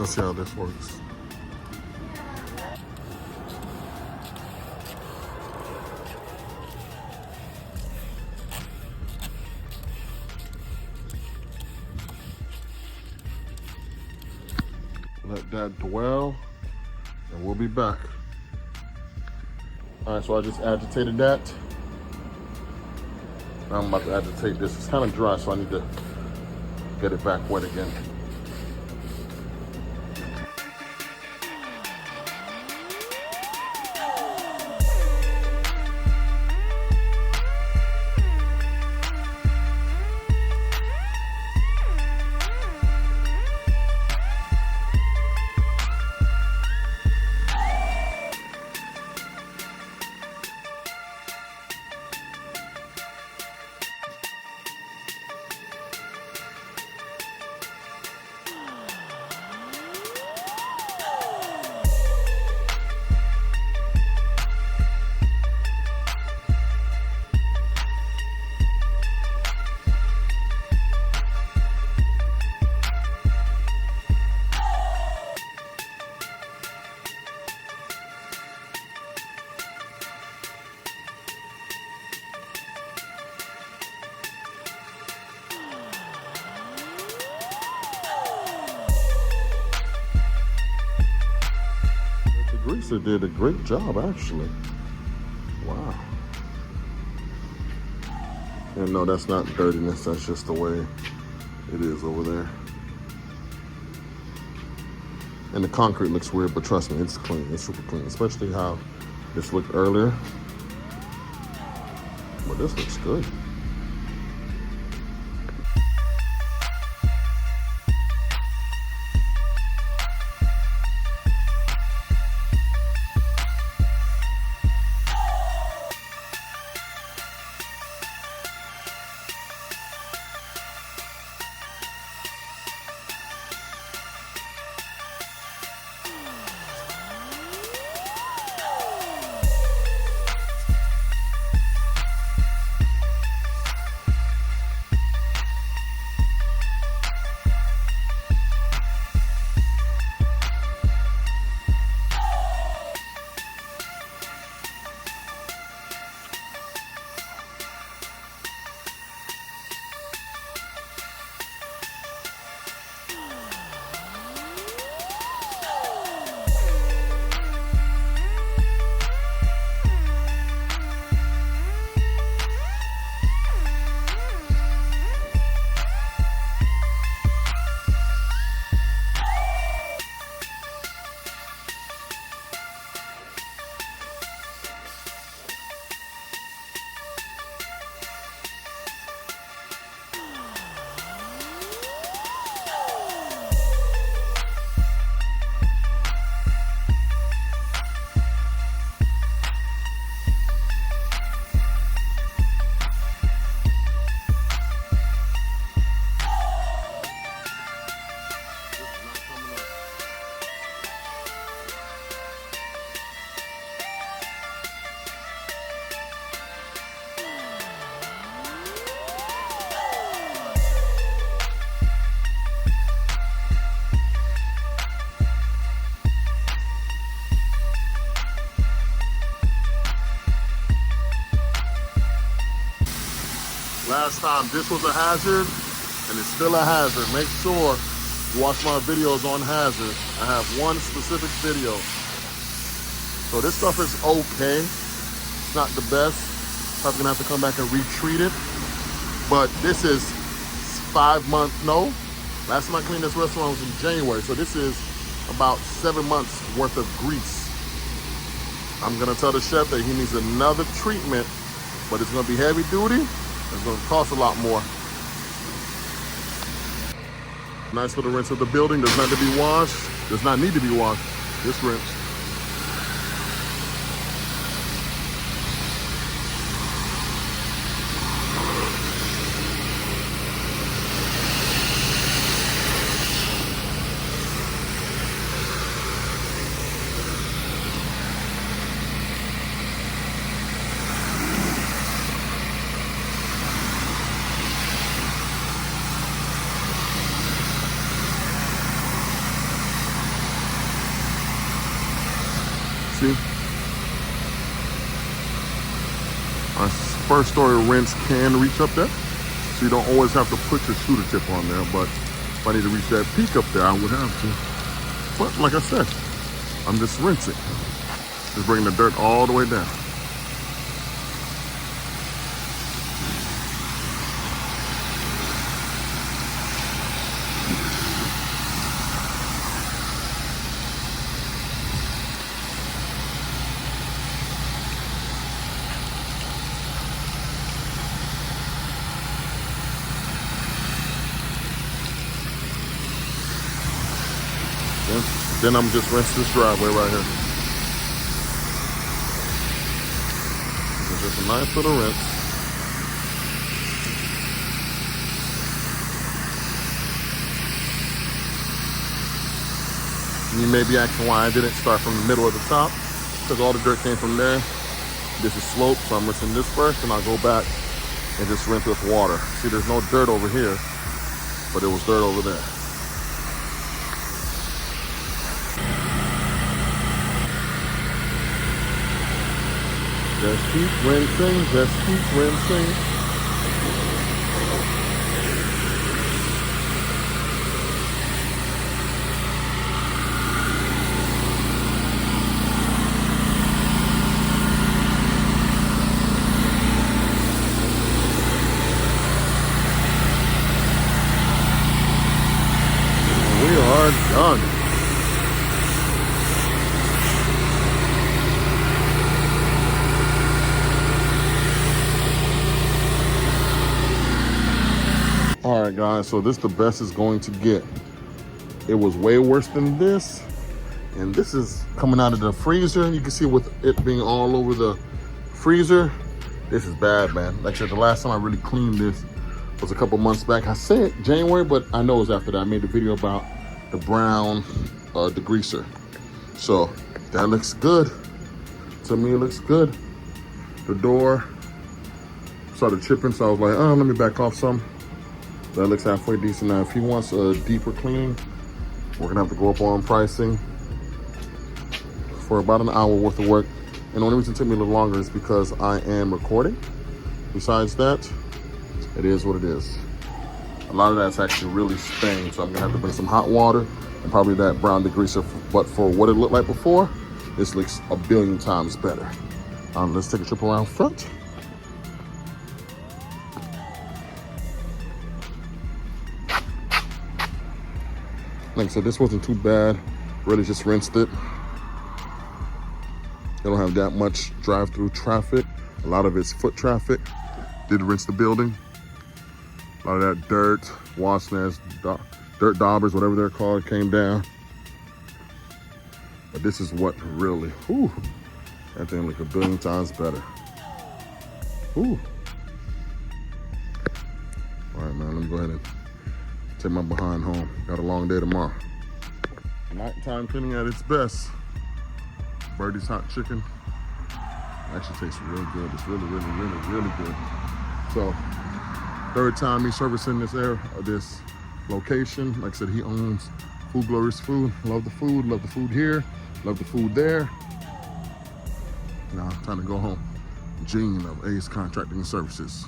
Let's see how this works. Let that dwell, and we'll be back. All right, so I just agitated that. Now I'm about to agitate this. It's kind of dry, so I need to get it back wet again. Degreaser did a great job, actually. Wow. And no, that's not dirtiness. That's just the way it is over there. And the concrete looks weird, but trust me, it's clean. It's super clean, especially how this looked earlier. But this looks good. Last time this was a hazard, and it's still a hazard. Make sure you watch my videos on hazard. I have one specific video. So this stuff is okay. It's not the best. Probably gonna have to come back and retreat it. But this is 5 months, no. Last time I cleaned this restaurant was in January. So this is about 7 months worth of grease. I'm gonna tell the chef that he needs another treatment, but it's gonna be heavy duty. It's gonna cost a lot more. Nice little rinse of the building. Does not need to be washed. Does not need to be washed. This rinse. See? Our first story rinse can reach up there. So you don't always have to put your shooter tip on there, but if I need to reach that peak up there, I would have to. But like I said, I'm just rinsing. Just bringing the dirt all the way down. Then I'm just rinsing this driveway right here. It's just a nice little rinse. And you may be asking why I didn't start from the middle of the top, because all the dirt came from there. This is slope, so I'm rinsing this first, and I'll go back and just rinse with water. See, there's no dirt over here, but there was dirt over there. Just keep rinsing, just keep rinsing. We are done. All right, guys, so this is the best it's going to get. It was way worse than this, and this is coming out of the freezer. You can see with it being all over the freezer, this is bad, man. Like I said, the last time I really cleaned this was a couple months back. I said January, but I know it was after that. I made a video about the brown degreaser. So that looks good. To me, it looks good. The door started chipping, so I was like, oh, let me back off some. That looks halfway decent. Now, if he wants a deeper cleaning, we're gonna have to go up on pricing for about an hour worth of work. And the only reason it took me a little longer is because I am recording. Besides that, it is what it is. A lot of that's actually really stained, so I'm gonna have to bring some hot water and probably that brown degreaser. But for what it looked like before, this looks a billion times better. Let's take a trip around front. Like I said, this wasn't too bad. Really just rinsed it. They don't have that much drive-through traffic. A lot of it's foot traffic. Did rinse the building. A lot of that dirt, wasp nests, dirt daubers, whatever they're called, came down. But this is what really, whew, that thing look a billion times better. Whew. All right, man, let me go ahead and take my behind home. Got a long day tomorrow. Nighttime cleaning at its best. Birdie's hot chicken actually tastes real good. It's really, really, really, really good. So, third time me servicing this this location. Like I said, he owns Food Glorious Food. Love the food here, love the food there. Now, time to go home. Gene of Ace Contracting Services.